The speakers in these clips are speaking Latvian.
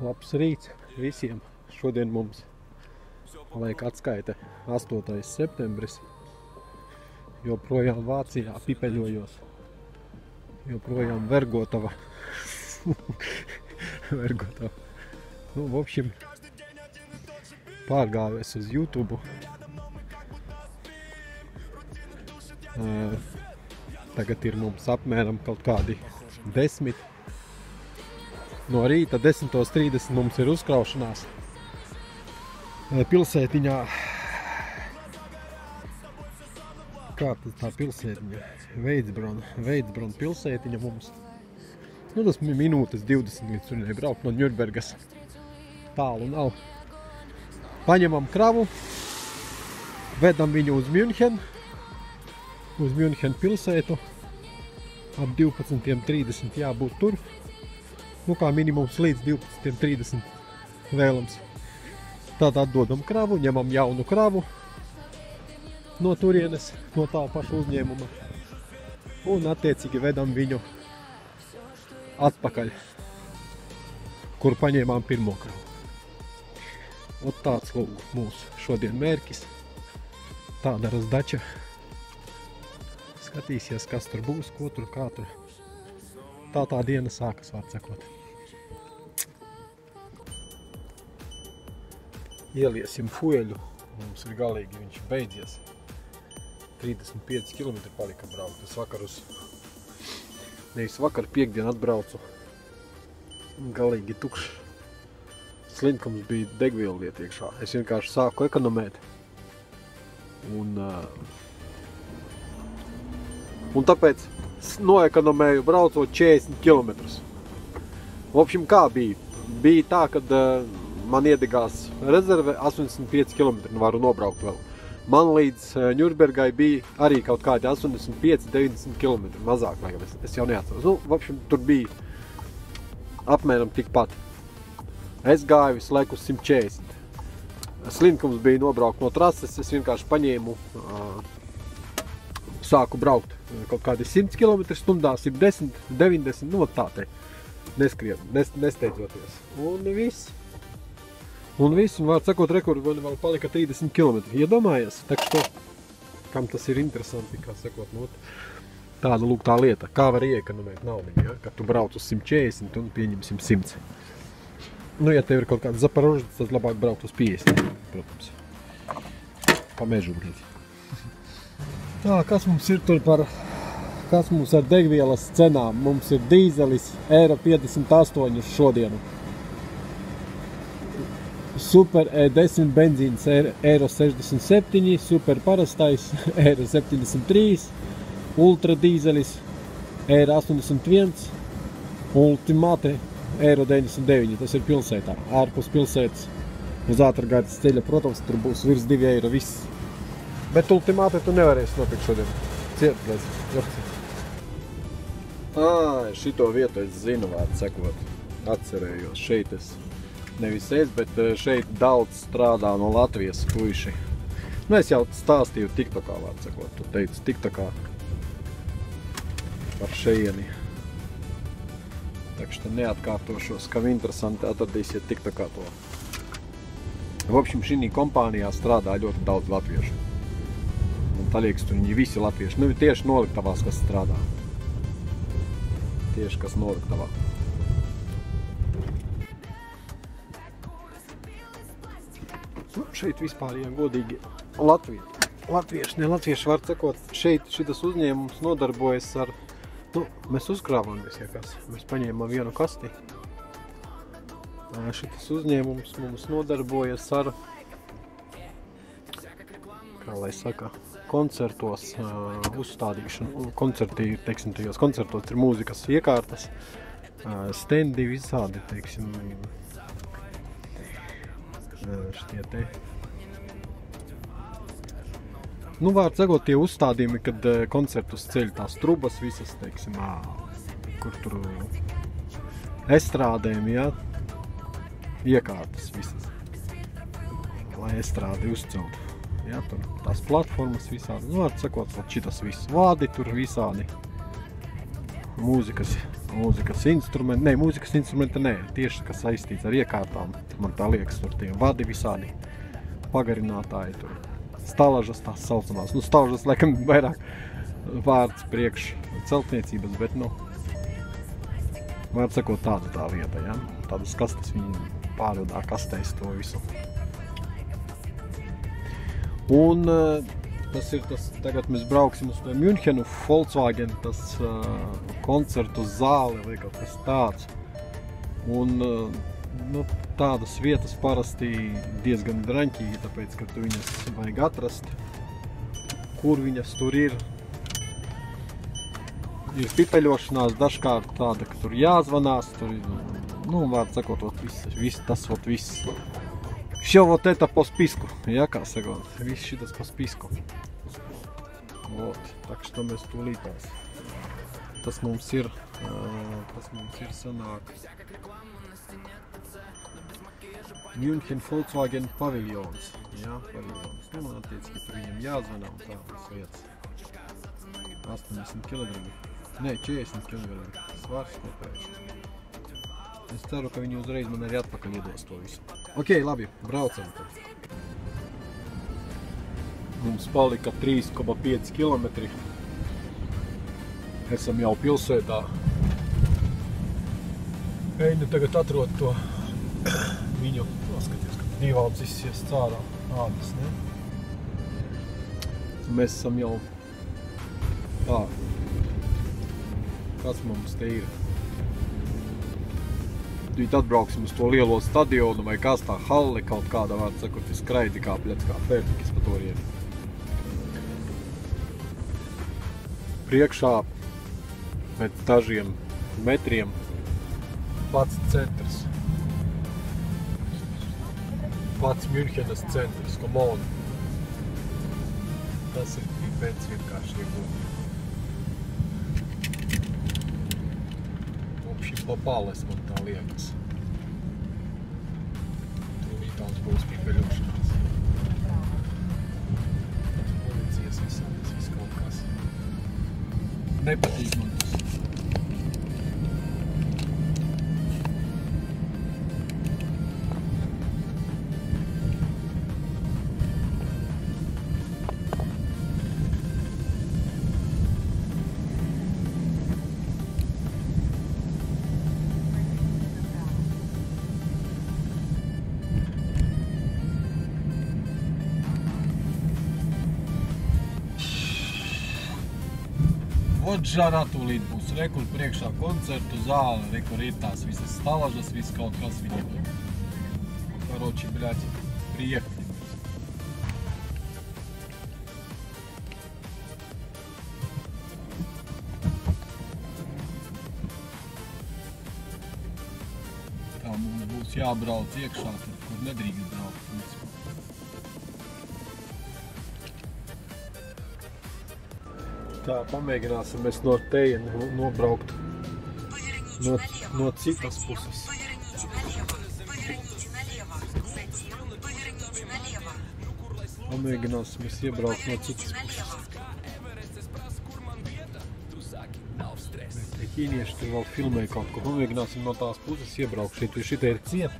Labs rīts visiem. Šodien mums laika atskaite 8. septembris. Joprojām Vācijā pipeļojos. Joprojām Vergotava. Vergotava. Nu, v общем, pārgāvies uz YouTube. Tagad ir mums apmēram kaut kādi 10. No rīta 10:30 mums ir uzkraušanās pilsētiņā. Kā tā pilsētiņa? Veidsbrun pilsētiņa mums. Nu, tas minūtes 20 līdz turienei braukt no Ņurbergas. Tālu nav. Paņemam kravu, vedam viņu uz München pilsētu. Ap 12:30 jābūt tur. Nu, kā minimums līdz 12:30 vēlams. Tad atdodam kravu, ņemam jaunu kravu no turienes, no tā paša uzņēmuma. Un attiecīgi vedam viņu atpakaļ, kur paņēmām pirmo kravu. Ot tāds lūk mūsu šodien mērķis. Tāda razdača. Skatīsies, kas tur būs, ko tur, kā tur. Tā diena sākas, var sakot. Ieliesim fueļu. Mums ir galīgi viņš beidzies. 35 km palika braukt. Es vakar piekdien atbraucu. Galīgi tukšs. Slinkums bija degviela lieta iekšā. Es vienkārši sāku ekonomēt. Un tāpēc noekonomēju braucot 40 km. V общем, kā bija? Bija tā, kad man iedegās rezerve 85 km varu nobraukt vēl. Man līdz Ņurbergai bija arī kaut kādi 85-90 km. Mazāk, laikam, es jau neatceros. Nu, v общем, tur bija apmēram tikpat. Es gāju visu laiku uz 140. Slinkums bija nobraukt no trases, es vienkārši paņēmu, sāku braukt kaut kādi 100 km stundā, 110, 90, nu tā te neskrien, nesteidzoties. Un viss, un var sakot, rekordu vēl palika 30 km. Iedomājies, tak što, kam tas ir interesanti, kā sakot, nu, tāda lūk tā lieta, kā var ieekonomēt naudiņu, ja? Kad tu brauc uz 140 un pieņemsim 100. Nu, ja tev ir kaut kāds Zaporožs, tad labāk braukt uz 50, protams. Pa mežu brīdi. Tā, kas mums ir tur kas mums ar degvielas cenām? Mums ir dīzelis eiro 58 šodienu. Super E10 benzīns eiro 67, super parastais eiro 73, ultra dīzelis eiro 81, ultimate eiro 99, tas ir pilsētā. Ārpus pilsētas uz ātrgaitas ceļa, protams, tur būs virs 2 eiro viss. Bet ultimāti tu nevarēsi nopirkt šodien. Cietplēs. Šito vietu es zinu, vārdu sakot. Atcerējos. Šeit bet šeit daudz strādā no Latvijas puiši. Nu, es jau stāstīju TikTokā, vārdu sakot. Tu teici TikTokā par šeieni. Tak što neatkārtošos, kam interesanti atradīsiet TikTokā to. V общем, šī kompānijā strādā ļoti daudz latviešu. Man tā liekas, tur viņi visi latvieši. Nu, tieši noliktavās, kas strādā. Tieši kas noliktavā. Nu, šeit vispār, ja godīgi, latvieši var sakot, šeit šitas uzņēmums nodarbojas ar, nu, mēs uzkrāvāmies, ja kas. Mēs paņēmām vienu kasti. Šitas uzņēmums mums nodarbojas ar, kā lai saka, koncertos uzstādīšanu. Koncerti, teiksim, tajos koncertos ir mūzikas iekārtas, stendi visādi, teiksim, šitie te. Nu, vārds sakot, tie uzstādījumi, kad koncertus ceļ tās trubas visas, teiksim, kur tur estrādēm, ja, iekārtas visas, lai estrādi uzceltu. Ja, tur tās platformas visādi, nu, vārds sakot, šitas viss vādi tur visādi, mūzikas mūzikas instrumenti nē, tieši kas saistīts ar iekārtām. Man tā liekas, tur tie vadi visādi pagarinātāji, tur stalažas tās saucamās. Nu, stalažas, laikam, vairāk vārds priekš celtniecības, bet, nu, var sakot, tāda tā lieta, ja? Tādas kastes viņi pārvadā kastēs to visu. Un tas ir tas, tagad mēs brauksim uz Münchenu, Volkswagen, tas koncertu zāle vai kaut kas tāds. Un nu, tādas vietas parasti diezgan draņķīgi, tāpēc, ka tu viņas vajag atrast, kur viņas tur ir. Ir pipeļošanās dažkārt tāda, ka tur jāzvanās, tur ir, nu, vārds sakot, viss. Все вот это по списку, ja, kā sakot, viss šitas po spisku. Вот, так что mēs tūlītās. Tas mums ir sanāk. München Volkswagen paviljons, ja, paviljons. Nu, man attiecīgi, tur viņam jāzvanā un tādas vietas. 80 kg, ne, 40 kg svars kopējais. Es ceru, ka viņi uzreiz man arī atpakaļ iedos to visu. Ok, labi, braucam tad. Mums palika 3,5 km. Esam jau pilsētā. Einu tagad atrod to viņu. Paskaties, ka divāds izsies cārā ādas, ne? Mēs esam jau tā. Kas mums te ir? Tūlīt atbrauksim uz to lielo stadionu vai kas tā halle kaut kāda, vārds sakot, skraidi kā pļec, kā pērtikis pa to rieni. Priekšā pēc dažiem metriem pats centrs. Pats Münchenas centrs, come on. Tas ir pēc vienkārši iegūmi. Popāles man tā liekas. Tūlītās būs pipeļošanās. Policijas visādas, viss kaut kas. Nepatīk man tas. Žarā tūlīt būs, rekur priekšā koncertu zāle, rekur ir tās visas stalažas, viss kaut kas viņiem. Karoči, bļaķi, priekti. Tā mums būs jābrauc iekšā, kur nedrīkst braukt. Tā, pamēģināsim mēs no teja nobraukt no citas puses. Pamēģināsim mēs iebraukt no citas puses. Te ķīnieši tur vēl filmēja kaut ko. Pamēģināsim no tās puses iebraukt. Šitie ir cieti.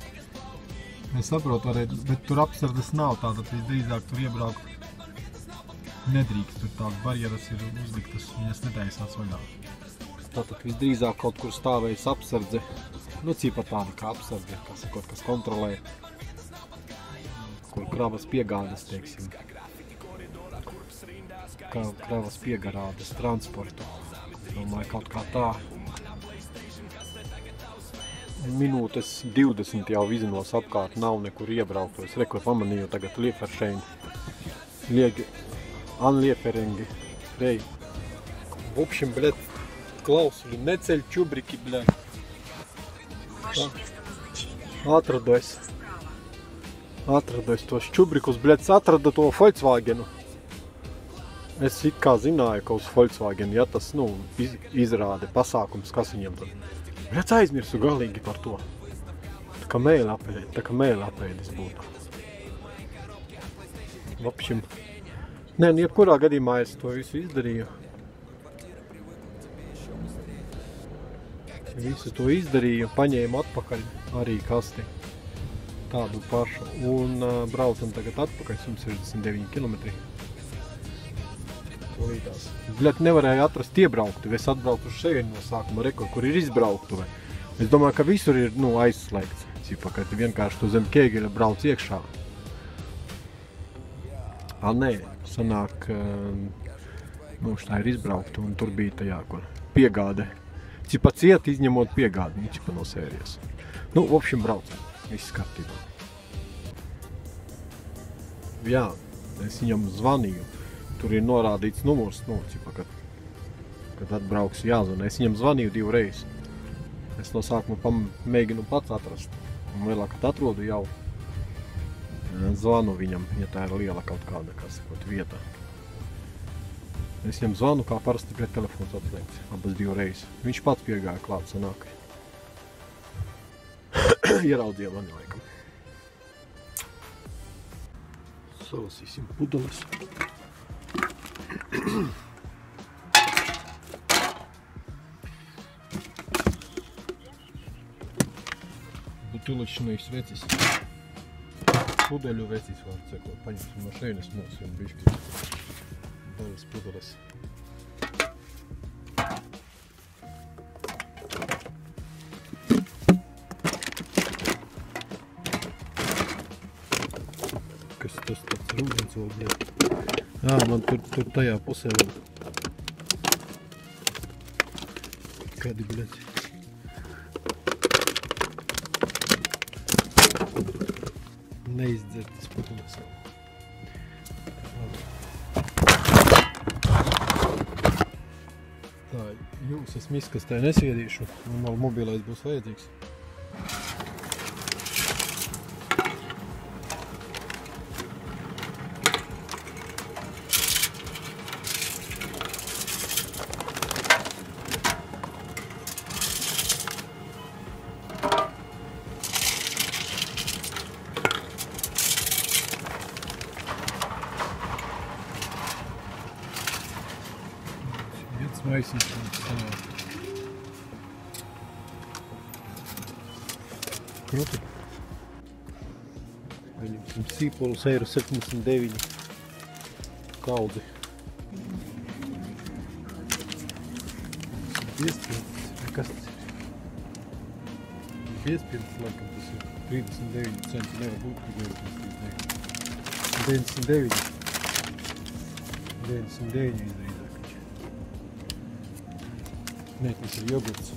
Es saprotu, bet tur apsardas nav, tātad visdrīzāk tur iebraukt. Nedrīkst, tur tās barjeras ir uzliktas, viņas netaisās vaļā. Tātad visdrīzāk kaut kur stāvējas apsardze, nu cīpa tāda kā apsardze, kas kontrolē, kur kravas piegādes, teiksim, kravas piegādes transportu. Domāju, kaut kā tā. Minūtes 20 jau vizinos apkārt, nav nekur iebrauktos. Rekur pamanīju tagad Lieferschein. Анлеферинги. Эй. В общем, блядь, klausuli, neceļ čubriki, блядь. Atradu es tos čubrikus, блядь, atradu to Volkswagenu. Es it kā zināju, ka uz Volkswagen, ja tas, nu, izrāda pasākums, kas viņiem tur. Blядь, aizmirsu galīgi par to. Tā kā mēle apēdis būtu. В общем, nē, jebkurā gadījumā es to visu izdarīju. Visu to izdarīju, paņēmu atpakaļ arī kasti. Tādu pašu. Un braucam tagad atpakaļ 169 km. Tolītās. Bļet, nevarēju atrast iebrauktuvi. Es atbraucu uz šeit no sākuma rekord, kur ir izbrauktuve. Es domāju, ka visur ir aizslēgts. Cipa, ka tu vienkārši tu zem Kēgeļa brauc iekšā. Nē, sanāk, tā ir izbraukta un tur bija tajā, piegāde. Cipa ciet, izņemot piegādi, cipa no sērijas. V общем, braucam. Viss kārtībā. Jā, es viņam zvanīju. Tur ir norādīts numurs, cipa, kad atbrauks jāzvana. Es viņam zvanīju 2 reizes. Es no sākuma mēģinu pats atrast. Un vēlāk, kad atrodu jau, zvanu viņam, ja tā ir liela kaut kāda, vieta. Es viņam zvanu, kā parasti, bet telefons atslēgts. Abas 2 reizes. Viņš pats piegāja klāt, sanāk. Ieraudzīja mani laikam. Salasīsim pudeles. Butiličnīs vecis. Pudeļu vecis var cekot. Paņemsim no šeinas mūs un bišķi daļas pudeles. Kas tas tāds rūdens vēl, bļet? Jā, man tur tajā pusē vēl. Kādi, bļet? Neizdzertas pudeles. Tā, jūs es miskastē nesviedīšu, un vēl mobilais būs vajadzīgs. Maisīt kruti. Paņemsim sīpolus Eiro 79 kaudzi. Piespilds, kas tas ir? Piespilds, laikam tas ir 39 centi, nevar būt, ka 99 izdarīdāk. Nē, tas ir jogurts.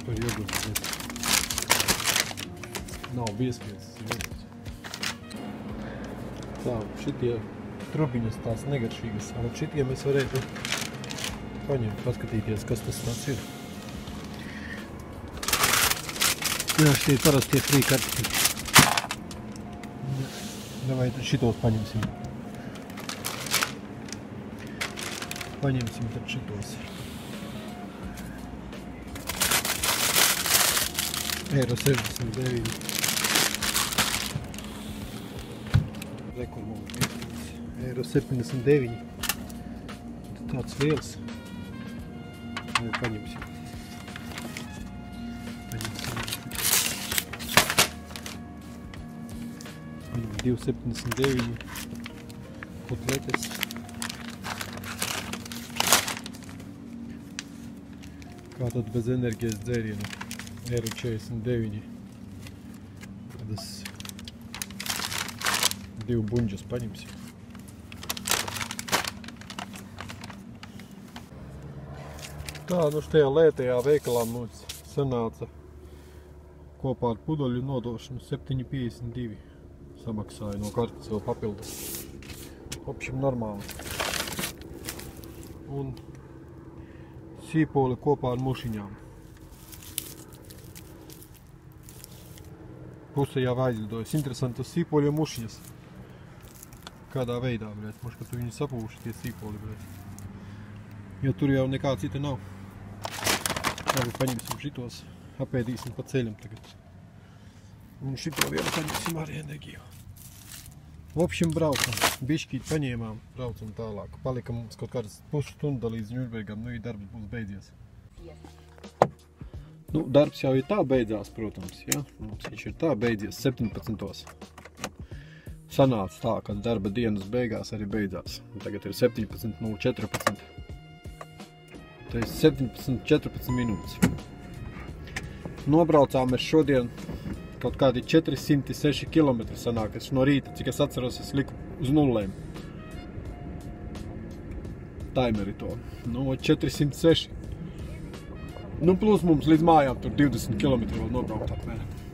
Par jogurts. Nav piespilds, tas ir jogurts. Tā, šitie trubiņas tās negaršīgas. Un šitie mēs varētu paņemt, paskatīties, kas tas tāds ir. Jā, šitie parastie frī kartiņi. Davai tad šitos paņemsim. Paņemsim tad šitos. Eiro 69. Rekur mums vispins. Eiro 79. Tāds liels. Paņemsim. Paņemsim 2,79 kotletes. Kā tad bez enerģijas dzērienu? Eiro 49. Tādas 2 buņģas paņemsim. Tā, štajā lētajā veikalā mums sanāca kopā ar pudeļu nodošanu 7,52 samaksāja no kartes vēl papildus. Opšim normāli. Un sīpoli kopā ar mušiņām. Puse jau aizlidojas. Interesantas sīpoļu mušiņas. Kādā veidā, bļēt. Moš, ka tu viņi sapūši tie sīpoli, bļēt. Jo tur jau nekā cita nav. Labi, paņemsim šitos. Apēdīsim pa ceļam tagad. Un šito vienu paņemsim arī enerģiju. V общем, braucam. Bišķīt paņēmām. Braucam tālāk. Palika mums kaut kādas pusstundas līdz Ņurbergam. Nu, ja darbs būs beidzies. Nu, darbs jau ir tā beidzās, protams, ja? Mums viņš ir tā beidzies 17. Sanāca tā, ka darba dienas beigās arī beidzās. Tagad ir 17:14. Tā ir 17:14 minūtes. Nobraucām mēs šodien kaut kādi 406 km sanāk. Es no rīta, cik es atceros, es liku uz nullēm. Taimeri to. Nu, 406. Nu, plus mums līdz mājām tur 20 km vēl nobraukt apmēram.